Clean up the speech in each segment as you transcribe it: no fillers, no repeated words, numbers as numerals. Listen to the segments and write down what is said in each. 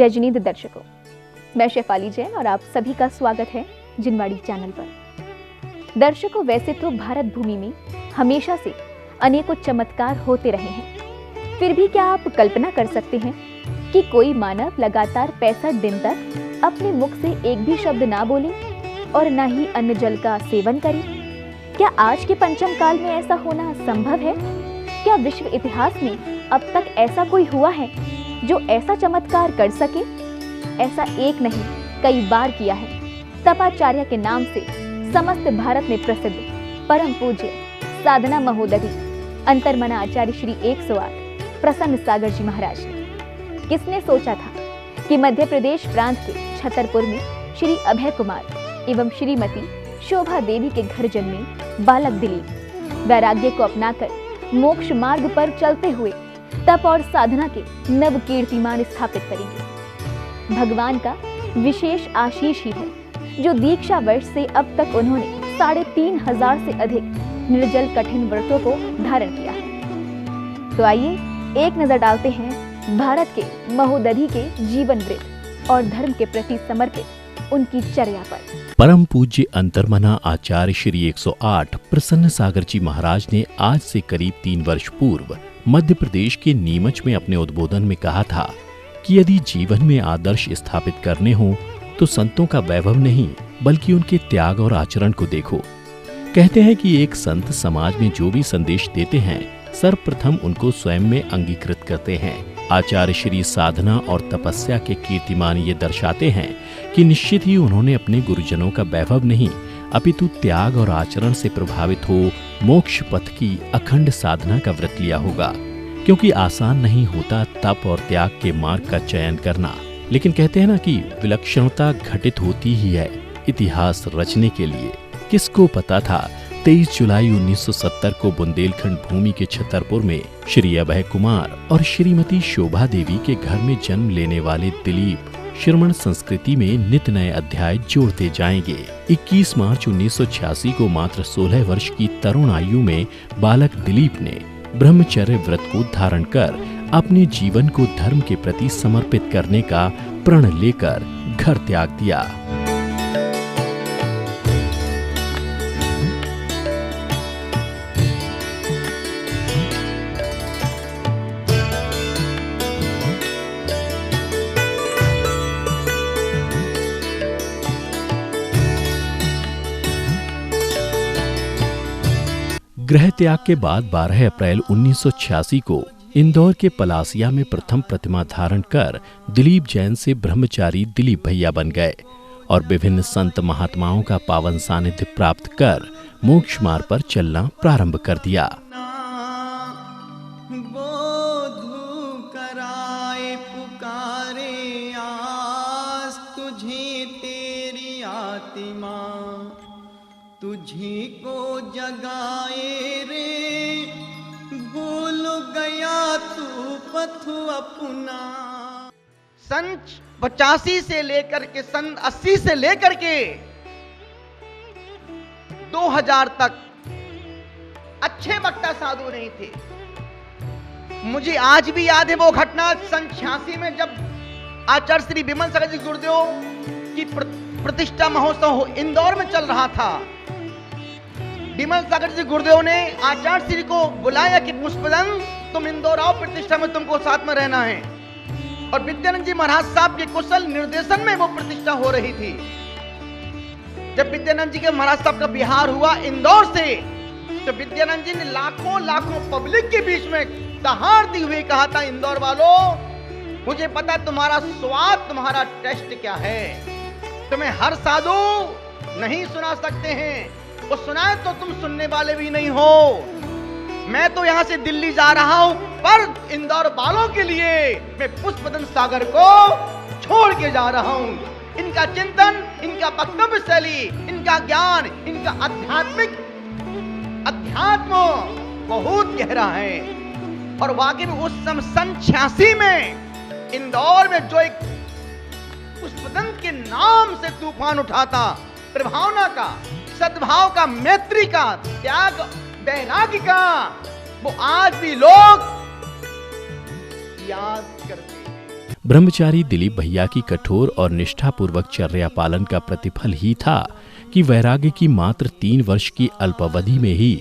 जय जिनेंद्र दर्शकों, मैं शेफाली जैन और आप सभी का स्वागत है जिनवाड़ी चैनल पर। दर्शकों, वैसे तो भारत भूमि में हमेशा से अनेकों चमत्कार होते रहे हैं, फिर भी क्या आप कल्पना कर सकते हैं कि कोई मानव लगातार 65 दिन तक अपने मुख से एक भी शब्द ना बोले और ना ही अन्न जल का सेवन करे? क्या आज के पंचम काल में ऐसा होना संभव है? क्या विश्व इतिहास में अब तक ऐसा कोई हुआ है जो ऐसा चमत्कार कर सके? ऐसा एक नहीं, कई बार किया है। तपाचार्य के नाम से समस्त भारत में प्रसिद्ध परम पूज्य साधना महोदधि अंतर्मना आचार्य श्री 108 प्रसन्न सागर जी महाराज ने। किसने सोचा था कि मध्य प्रदेश प्रांत के छतरपुर में श्री अभय कुमार एवं श्रीमती शोभा देवी के घर जन्मे बालक दिलीप वैराग्य को अपनाकर मोक्ष मार्ग पर चलते हुए तप और साधना के नव कीर्तिमान स्थापित करेंगे। भगवान का विशेष आशीष ही है जो दीक्षा वर्ष से अब तक उन्होंने 3500 से अधिक निर्जल कठिन व्रतों को धारण किया है। तो आइए एक नजर डालते हैं भारत के महोदधि के जीवन वृत्त और धर्म के प्रति समर्पित उनकी चर्या पर। परम पूज्य अंतर्मना आचार्य श्री 108 प्रसन्न सागर जी महाराज ने आज से करीब 3 वर्ष पूर्व मध्य प्रदेश के नीमच में अपने उद्बोधन में कहा था कि यदि जीवन में आदर्श स्थापित करने हो तो संतों का वैभव नहीं बल्कि उनके त्याग और आचरण को देखो। कहते हैं कि एक संत समाज में जो भी संदेश देते हैं सर्वप्रथम उनको स्वयं में अंगीकृत करते हैं। आचार्य श्री साधना और तपस्या के कीर्तिमान ये दर्शाते हैं कि निश्चित ही उन्होंने अपने गुरुजनों का वैभव नहीं अपितु त्याग और आचरण से प्रभावित हो मोक्ष पथ की अखंड साधना का व्रत लिया होगा, क्योंकि आसान नहीं होता तप और त्याग के मार्ग का चयन करना। लेकिन कहते हैं ना कि विलक्षणता घटित होती ही है इतिहास रचने के लिए। किसको पता था 23 जुलाई 1970 को बुंदेलखंड भूमि के छतरपुर में श्री अभय कुमार और श्रीमती शोभा देवी के घर में जन्म लेने वाले दिलीप श्रमण संस्कृति में नित नए अध्याय जोड़ते जाएंगे। 21 मार्च 1986 को मात्र 16 वर्ष की तरुण आयु में बालक दिलीप ने ब्रह्मचर्य व्रत को धारण कर अपने जीवन को धर्म के प्रति समर्पित करने का प्रण लेकर घर त्याग दिया। गृह त्याग के बाद 12 अप्रैल 1986 को इंदौर के पलासिया में प्रथम प्रतिमा धारण कर दिलीप जैन से ब्रह्मचारी दिलीप भैया बन गए और विभिन्न संत महात्माओं का पावन सानिध्य प्राप्त कर मोक्ष मार्ग पर चलना प्रारंभ कर दिया। तुझी को जगाए रे, भूल गया तू पथ अपना। सन 85 से लेकर के सन 80 से लेकर के 2000 तक अच्छे वक्ता साधु नहीं थे। मुझे आज भी याद है वो घटना सन 86 में जब आचार्य श्री विमल सागर जी गुरुदेव की प्रतिष्ठा महोत्सव इंदौर में चल रहा था। विमल सागर जी गुरुदेव ने आचार्य श्री को बुलाया कि पुष्पदन तुम इंदौर आओ, प्रतिष्ठा में तुमको साथ में रहना है। और विद्यानंद जी महाराज साहब के कुशल निर्देशन में वो प्रतिष्ठा हो रही थी। जब विद्यानंद जी के महाराज साहब का बिहार हुआ इंदौर से, तो विद्यानंद जी ने लाखों पब्लिक के बीच में दहाड़ती हुए कहा था, इंदौर वालों मुझे पता तुम्हारा स्वाद, तुम्हारा टेस्ट क्या है, तुम्हें हर साधु नहीं सुना सकते हैं, वो सुनाए तो तुम सुनने वाले भी नहीं हो। मैं तो यहां से दिल्ली जा रहा हूं, पर इंदौर वालों के लिए मैं पुष्पदन सागर को छोड़ के जा रहा हूं। इनका चिंतन, इनका वक्तव्य शैली, इनका ज्ञान, इनका अध्यात्म बहुत गहरा है। और वाकई में उस समय सन 86 में इंदौर में जो एक पुष्पदन के नाम से तूफान उठाता, प्रभावना का, सद्भाव का, मैत्री का, त्याग वैराग्य का, वो आज भी लोग याद करते हैं। ब्रह्मचारी दिलीप भैया की कठोर और निष्ठापूर्वक चर्या पालन का प्रतिफल ही था कि वैराग्य की मात्र 3 वर्ष की अल्पावधि में ही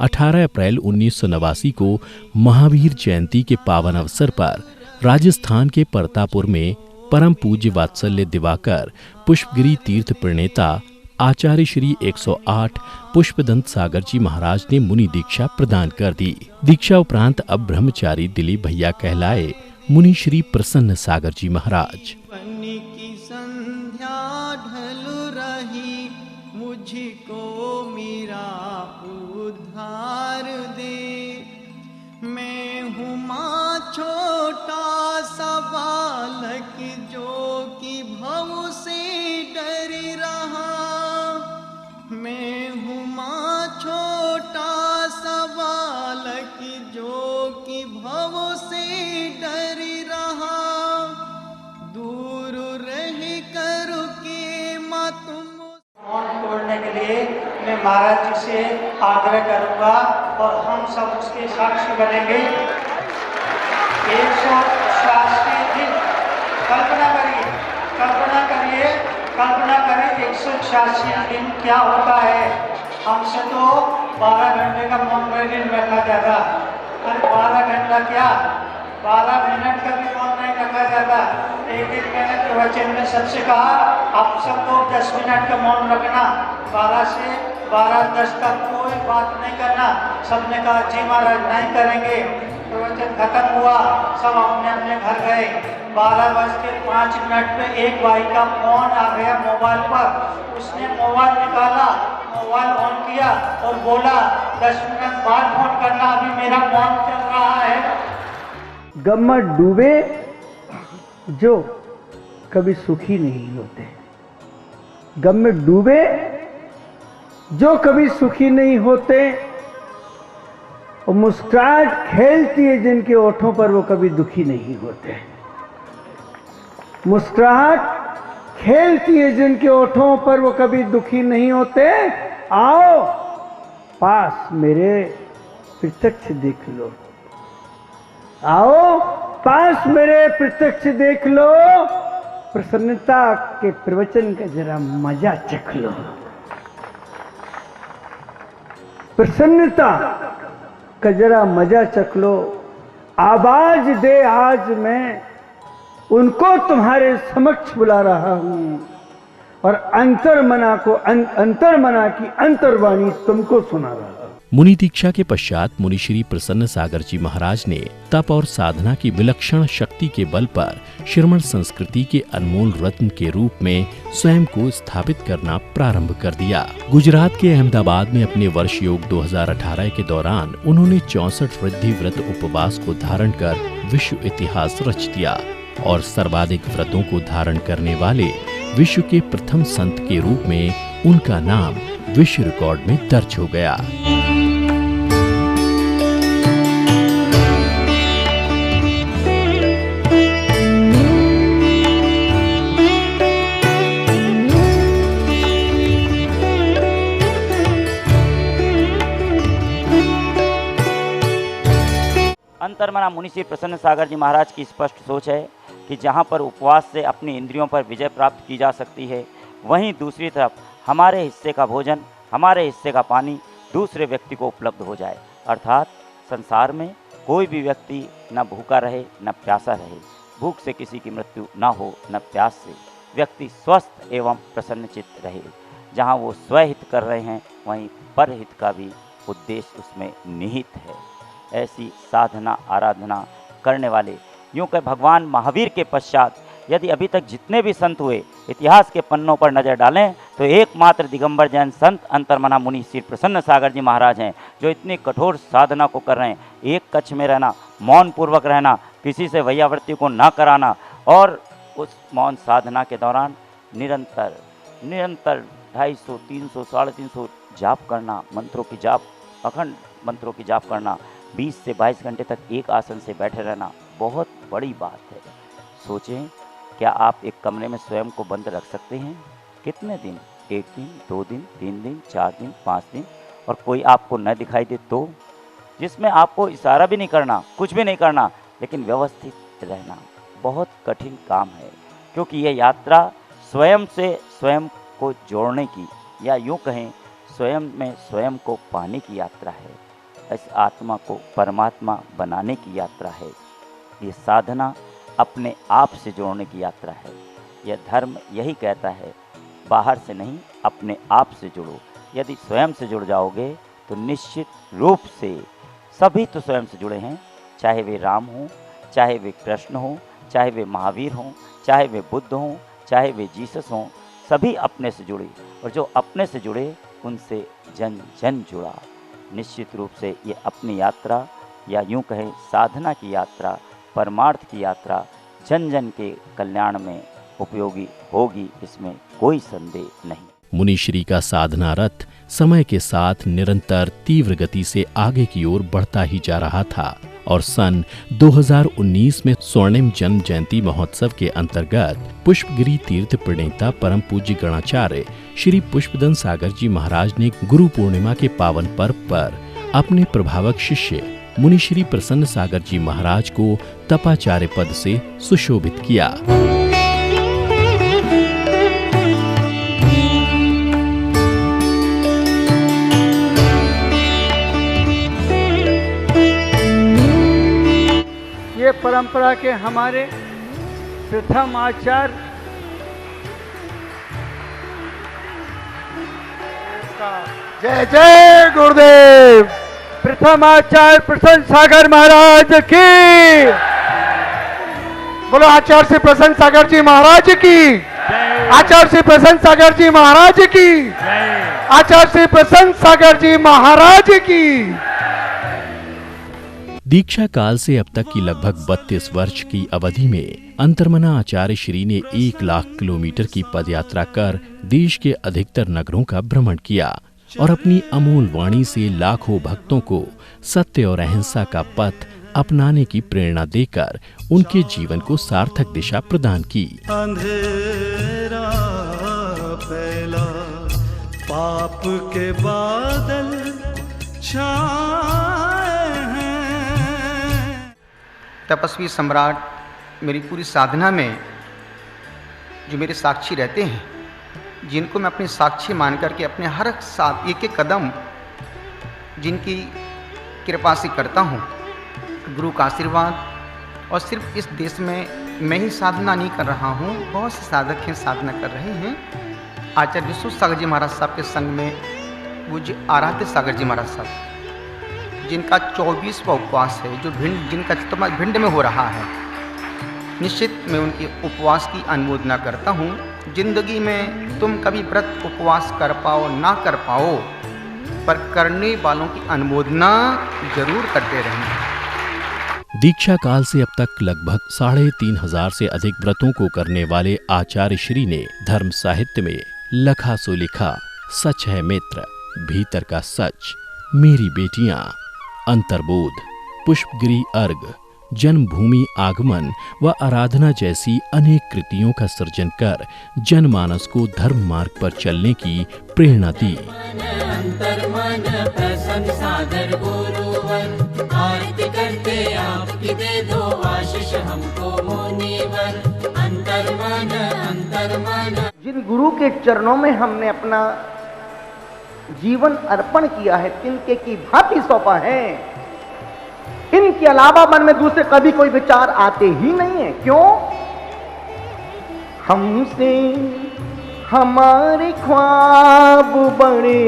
18 अप्रैल 1989 को महावीर जयंती के पावन अवसर पर राजस्थान के परतापुर में परम पूज्य वात्सल्य दिवाकर पुष्पगिरी तीर्थ प्रणेता आचार्य श्री 108 पुष्पदंत सागर जी महाराज ने मुनि दीक्षा प्रदान कर दी। दीक्षा उपरांत अब ब्रह्मचारी दिलीप भैया कहलाए मुनि श्री प्रसन्न सागर जी महाराज। बनी की संध्या ढल रही, मुझको मेरा उद्धार दे। मैं हूँ माँ छोटा सा बालक जो कि भव से डर रहा। मैं हूँ माँ छोटा सा बालक जो कि भव से डर रहा। दूर रह कर के माँ तुम मौन तोड़ने के लिए मैं महाराज जी से आग्रह करूंगा और हम सब उसके साक्षी बनेंगे। 186 दिन कल्पना करिए 186 दिन क्या होता है। हमसे तो 12 घंटे का मौन दिन रखा जाता, अरे 12 घंटा क्या 12 मिनट का भी मौन नहीं रखा जाता। एक मैंने प्रवचन में सबसे कहा आप सबको 10 मिनट का मौन रखना, 12 से 12:10 तक कोई बात नहीं करना। सबने कहा जी महाराज नहीं करेंगे। प्रवचन खत्म हुआ, सब अपने अपने घर गए। 12:05 पे एक भाई का फोन आ गया मोबाइल पर। उसने मोबाइल निकाला, मोबाइल ऑन किया और बोला 10 मिनट बाद फोन करना, अभी मेरा मौन चल रहा है। गम में डूबे जो कभी सुखी नहीं होते, गम में डूबे जो कभी सुखी नहीं होते, और मुस्कुराहट खेलती है जिनके ओठों पर वो कभी दुखी नहीं होते। मुस्कुराहट खेलती है जिनके ओठों पर वो कभी दुखी नहीं होते। आओ पास मेरे प्रत्यक्ष देख लो, आओ पास मेरे प्रत्यक्ष देख लो, प्रसन्नता के प्रवचन का जरा मजा चख लो। प्रसन्नता का जरा मजा चख लो। आवाज दे आज मैं उनको तुम्हारे समक्ष बुला रहा हूं, और अंतर्मना की अंतर्वाणी तुमको सुना रहा हूं। मुनि दीक्षा के पश्चात मुनि श्री प्रसन्न सागर जी महाराज ने तप और साधना की विलक्षण शक्ति के बल पर श्रमण संस्कृति के अनमोल रत्न के रूप में स्वयं को स्थापित करना प्रारंभ कर दिया। गुजरात के अहमदाबाद में अपने वर्ष योग 2018 के दौरान उन्होंने 64 वृद्धि व्रत उपवास को धारण कर विश्व इतिहास रच दिया और सर्वाधिक व्रतों को धारण करने वाले विश्व के प्रथम संत के रूप में उनका नाम विश्व रिकॉर्ड में दर्ज हो गया। अंतर्मना मुनि श्री प्रसन्न सागर जी महाराज की स्पष्ट सोच है कि जहाँ पर उपवास से अपनी इंद्रियों पर विजय प्राप्त की जा सकती है, वहीं दूसरी तरफ हमारे हिस्से का भोजन, हमारे हिस्से का पानी दूसरे व्यक्ति को उपलब्ध हो जाए। अर्थात संसार में कोई भी व्यक्ति न भूखा रहे न प्यासा रहे, भूख से किसी की मृत्यु न हो न प्यास से, व्यक्ति स्वस्थ एवं प्रसन्नचित्त रहे। जहाँ वो स्वहित कर रहे हैं वहीं परहित का भी उद्देश्य उसमें निहित है। ऐसी साधना आराधना करने वाले, यूँ कह भगवान महावीर के पश्चात यदि अभी तक जितने भी संत हुए इतिहास के पन्नों पर नज़र डालें तो एकमात्र दिगंबर जैन संत अंतर्मना मुनि श्री प्रसन्न सागर जी महाराज हैं, जो इतनी कठोर साधना को कर रहे हैं। एक कक्ष में रहना, मौन पूर्वक रहना, किसी से वैयावृत्ति को ना कराना, और उस मौन साधना के दौरान निरंतर 250, 300, 350 जाप करना, मंत्रों की जाप, अखंड मंत्रों की जाप करना, 20 से 22 घंटे तक एक आसन से बैठे रहना बहुत बड़ी बात है। सोचें, क्या आप एक कमरे में स्वयं को बंद रख सकते हैं? कितने दिन? 1 दिन, 2 दिन, 3 दिन, 4 दिन, 5 दिन, और कोई आपको न दिखाई दे तो? जिसमें आपको इशारा भी नहीं करना, कुछ भी नहीं करना, लेकिन व्यवस्थित रहना, बहुत कठिन काम है, क्योंकि यह यात्रा स्वयं से स्वयं को जोड़ने की, या यूँ कहें स्वयं में स्वयं को पाने की यात्रा है। इस आत्मा को परमात्मा बनाने की यात्रा है। ये साधना अपने आप से जोड़ने की यात्रा है। यह धर्म यही कहता है, बाहर से नहीं, अपने आप से जुड़ो। यदि स्वयं से जुड़ जाओगे तो निश्चित रूप से, सभी तो स्वयं से जुड़े हैं, चाहे वे राम हों, चाहे वे कृष्ण हों, चाहे वे महावीर हों, चाहे वे बुद्ध हों, चाहे वे जीसस हों, सभी अपने से जुड़े, और जो अपने से जुड़े उनसे जन जन जुड़ा। निश्चित रूप से ये अपनी यात्रा, या यूँ कहें साधना की यात्रा, परमार्थ की यात्रा जन जन के कल्याण में उपयोगी होगी, इसमें कोई संदेह नहीं। मुनिश्री का साधना रथ समय के साथ निरंतर तीव्र गति से आगे की ओर बढ़ता ही जा रहा था और सन 2019 में स्वर्णिम जन्म जयंती महोत्सव के अंतर्गत पुष्पगिरी तीर्थ प्रणेता परम पूज्य गणाचार्य श्री पुष्पदन सागर जी महाराज ने गुरु पूर्णिमा के पावन पर्व पर अपने प्रभावक शिष्य मुनिश्री प्रसन्न सागर जी महाराज को तपाचार्य पद से सुशोभित किया। ये परंपरा के हमारे प्रथम आचार्य जय जय गुरुदेव, प्रथम आचार्य प्रसन्न सागर महाराज की, बोलो आचार्य श्री प्रसन्न सागर जी महाराज की, आचार्य श्री प्रसन्न सागर जी महाराज की, आचार्य श्री प्रसन्न सागर जी महाराज की। दीक्षा काल से अब तक की लगभग 32 वर्ष की अवधि में अंतर्मना आचार्य श्री ने 1 लाख किलोमीटर की पदयात्रा कर देश के अधिकतर नगरों का भ्रमण किया और अपनी अमूल वाणी से लाखों भक्तों को सत्य और अहिंसा का पथ अपनाने की प्रेरणा देकर उनके जीवन को सार्थक दिशा प्रदान की। अंधेरा फैला, पाप के बादल छाए हैं। तपस्वी सम्राट मेरी पूरी साधना में जो मेरे साक्षी रहते हैं, जिनको मैं अपने साक्षी मान करके अपने हर एक एक कदम जिनकी कृपा से करता हूँ, गुरु का आशीर्वाद। और सिर्फ इस देश में मैं ही साधना नहीं कर रहा हूँ, बहुत से साधक हैं साधना कर रहे हैं। आचार्य विश्व सागर जी महाराज साहब के संग में पूज्य आराध्य सागर जी महाराज साहब, जिनका 24वां उपवास है, जो जिनका भिंड में हो रहा है, निश्चित मैं उनके उपवास की अनुमोदना करता हूँ। जिंदगी में तुम कभी व्रत उपवास कर पाओ ना कर पाओ, पर करने वालों की अनुमोदना जरूर करते रहना। दीक्षा काल से अब तक लगभग 3500 से अधिक व्रतों को करने वाले आचार्य श्री ने धर्म साहित्य में लखा सो लिखा, सच है मित्र, भीतर का सच, मेरी बेटियां, अंतर्बोध, पुष्पगिरी अर्घ, जन्मभूमि आगमन व आराधना जैसी अनेक कृतियों का सृजन कर जनमानस को धर्म मार्ग पर चलने की प्रेरणा दी। अंतर्मन प्रसन्न सागर गुरुवर, आरती करते आपकी दे दो आशीष हमको मुनिवर। अंतर्मन अंतर्मन, जिन गुरु के चरणों में हमने अपना जीवन अर्पण किया है, तिनके की भांति सौंपा है, इनके अलावा मन में दूसरे कभी कोई विचार आते ही नहीं है। क्यों? हमसे हमारे ख्वाब बड़े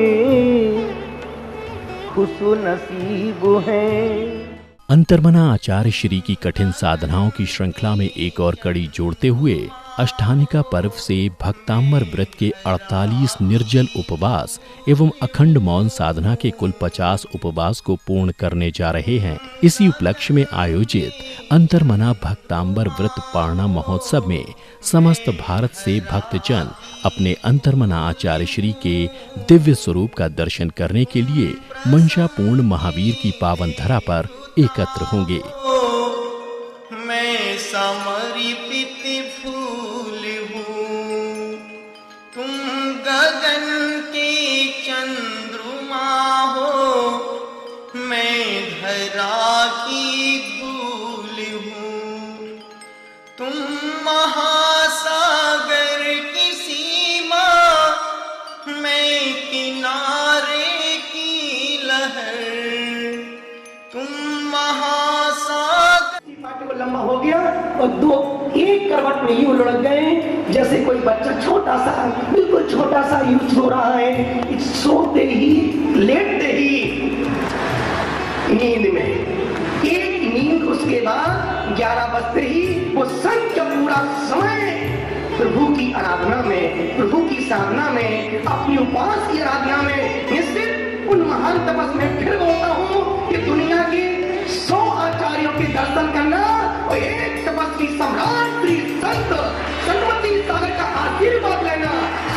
खुशनसीब हैं। अंतर्मना आचार्य श्री की कठिन साधनाओं की श्रृंखला में एक और कड़ी जोड़ते हुए अष्टानिका पर्व से भक्तांबर व्रत के 48 निर्जल उपवास एवं अखंड मौन साधना के कुल 50 उपवास को पूर्ण करने जा रहे हैं। इसी उपलक्ष्य में आयोजित अंतर्मना भक्तांबर व्रत पारणा महोत्सव में समस्त भारत से भक्तजन अपने अंतर्मना आचार्य श्री के दिव्य स्वरूप का दर्शन करने के लिए मंशापूर्ण महावीर की पावन धरा पर एकत्र होंगे। मैं समर्पित फूल हूँ, तुम गगन के चंद्रमा हो, मैं धरा की धूल हूँ, तुम महासागर की सीमा, मैं किनारे की लहर, तुम महासागर। पाटे को लंबा हो गया और दो एक करवट में यूं लुढ़क गए जैसे कोई बच्चा छोटा सा, बिल्कुल छोटा सा यूं सो रहा है। सोते ही लेटते ही नींद में, एक नींद उसके बाद 11 बजते ही वो संत का पूरा समय प्रभु की आराधना में, प्रभु की साधना में, अपनी उपवास की आराधना में, निश्चित उन महान तपस में फिर बोलता हूँ कि दुनिया के 100 आचार्यों के दर्शन करना और एक तपस्वी सम्राट श्री संत सरस्वती सागर का आशीर्वाद लेना,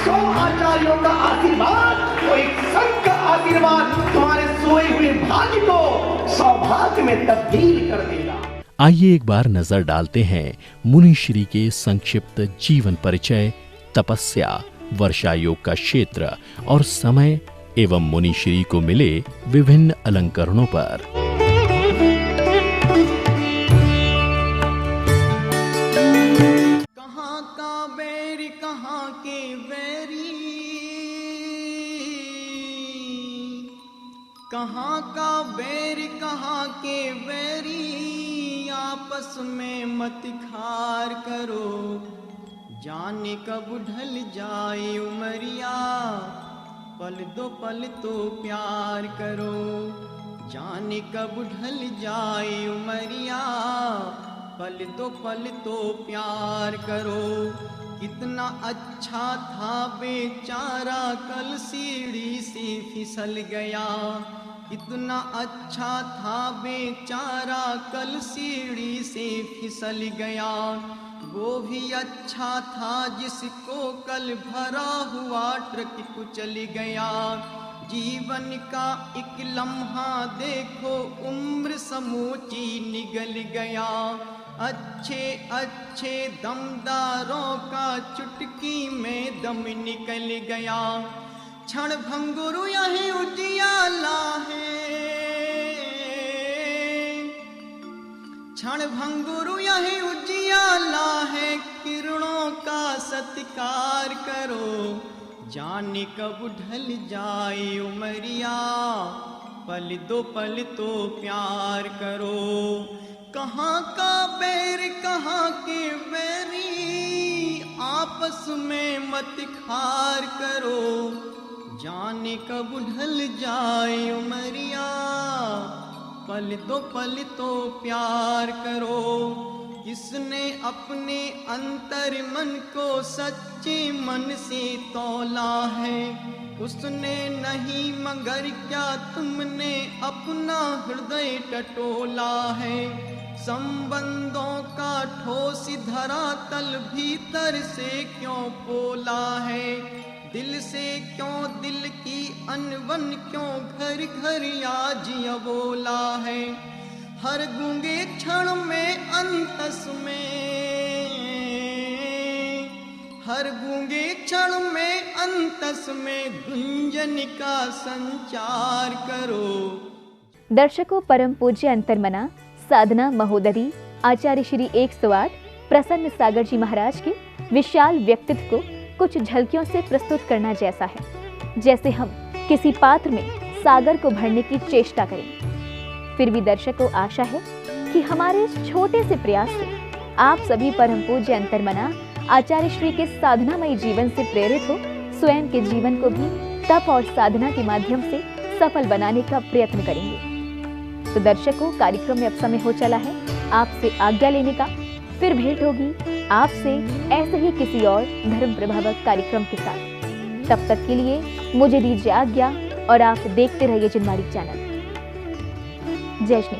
100 आचार्यों का आशीर्वाद और एक संत का आशीर्वाद तुम्हारे सोए हुए भाग्य को सौभाग्य में तब्दील कर देगा। आइए एक बार नजर डालते हैं मुनि श्री के संक्षिप्त जीवन परिचय, तपस्या, वर्षा योग का क्षेत्र और समय एवं मुनि श्री को मिले विभिन्न अलंकरणों पर। कहाँ का बैरी कहाँ के बैरी, कहाँ का बैरी कहाँ के बैरी, आपस में मत खार करो, जाने कब ढल जाए उमरिया, पल दो पल तो प्यार करो, जाने कब ढल जाए उमरिया, पल दो पल तो प्यार करो। कितना अच्छा था बेचारा कल सीढ़ी से फिसल गया, कितना अच्छा था बेचारा कल सीढ़ी से फिसल गया, वो भी अच्छा था जिसको कल भरा हुआ ट्रक कुचल गया। जीवन का एक लम्हा देखो उम्र समूची निगल गया, अच्छे अच्छे दमदारों का चुटकी में दम निकल गया। क्षण भंगुरु यही उजियाला है, क्षण भंगुरु यही उजियाला है, किरणों का सत्कार करो, जाने कब ढल जाए उमरिया, पल दो पल तो प्यार करो। कहाँ का बैर कहाँ के बैरी, आपस में मत खार करो, जाने कब ढल जाए उमरिया, पल दो पल तो प्यार करो। किसने अपने अंतर मन को सच्चे मन से तौला है, उसने नहीं मगर क्या तुमने अपना हृदय टटोला है। संबंधों का ठोस धरातल भीतर से क्यों पोला है, दिल से क्यों दिल की अनबन क्यों घर घर आज अबोला है। हर गूंगे क्षण में अंतस में, हर गूंगे क्षण में अंतस में गुंजन का संचार करो। दर्शकों, परम पूज्य अंतर्मना साधना महोदरी आचार्य श्री 108 प्रसन्न सागर जी महाराज के विशाल व्यक्तित्व को कुछ झलकियों से प्रस्तुत करना जैसा है, जैसे हम किसी पात्र में सागर को भरने की चेष्टा करें। फिर भी दर्शकों, आशा है कि हमारे इस छोटे से प्रयास से आप सभी परम पूज्य अंतर्मना आचार्य श्री के साधनामयी जीवन से प्रेरित हो स्वयं के जीवन को भी तप और साधना के माध्यम से सफल बनाने का प्रयत्न करेंगे। तो दर्शकों, कार्यक्रम में अब समय हो चला है आपसे आज्ञा लेने का। फिर भेंट होगी आपसे ऐसे ही किसी और धर्म प्रभावक कार्यक्रम के साथ। तब तक के लिए मुझे दीजिए आज्ञा और आप देखते रहिए जिनवाड़ी चैनल। जय श्री।